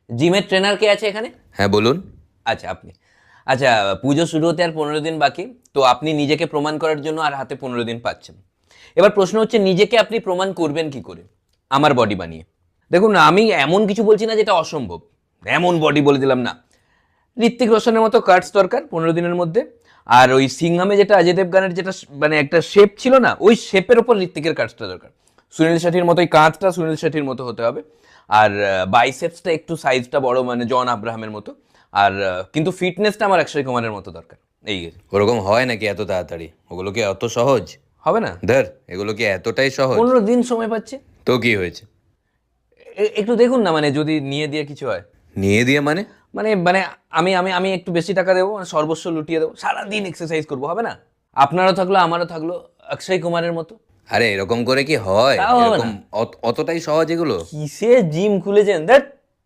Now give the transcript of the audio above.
জিমের ট্রেনার কে আছে এখানে? হ্যাঁ বলুন। আচ্ছা আপনি। আচ্ছা, পুজো শুরু হতে আর 15 দিন বাকি, তো আপনি নিজেকে প্রমাণ করার জন্য আর হাতে 15 দিন পাচ্ছেন। এবার প্রশ্ন হচ্ছে, নিজেকে আপনি প্রমাণ করবেন কি করে আমার বডি বানিয়ে? দেখুন, আমি এমন কিছু বলছি না যেটা অসম্ভব, এমন বডি বলে দিলাম না। ঋত্বিক রোশনের মতো কাটস দরকার 15 দিনের মধ্যে। আর ওই সিংহামে যেটা অজয় দেবগানের যেটা মানে একটা শেপ ছিল না, ওই শেপের ওপর ঋত্বিকের কাটসটা দরকার। সুনীল শেঠির মতো ওই কাঁধটা সুনীল শেঠির মতো হতে হবে। আর বাইসেপসটা একটু সাইজটা বড়, মানে জন আব্রাহামের মতো। আর কিন্তু ফিটনেসটা আমার অক্ষয় কুমারের মতো দরকার। এই ওরকম হয় নাকি এত তাড়াতাড়ি? ওগুলো কি এত সহজ? হবে না? ধর, এগুলো কি এতটাই সহজ? 15 দিন সময় পাচ্ছে। তো কি হয়েছে? একটু দেখুন না, মানে যদি নিয়ে দিয়ে কিছু হয়। নিয়ে দিয়ে মানে? মানে মানে আমি আমি আমি একটু বেশি টাকা দেবো, মানে সর্বস্ব লুটিয়ে দেবো, সারাদিন এক্সারসাইজ করবো, হবে না? আপনারও থাকলো আমারও থাকলো অক্ষয় কুমারের মতো। আরে এরকম করে কি হয়? তাও হবে এরকম না। অতটাই সহজ এগুলো? কিসে জিম খুলেছেন দেখ।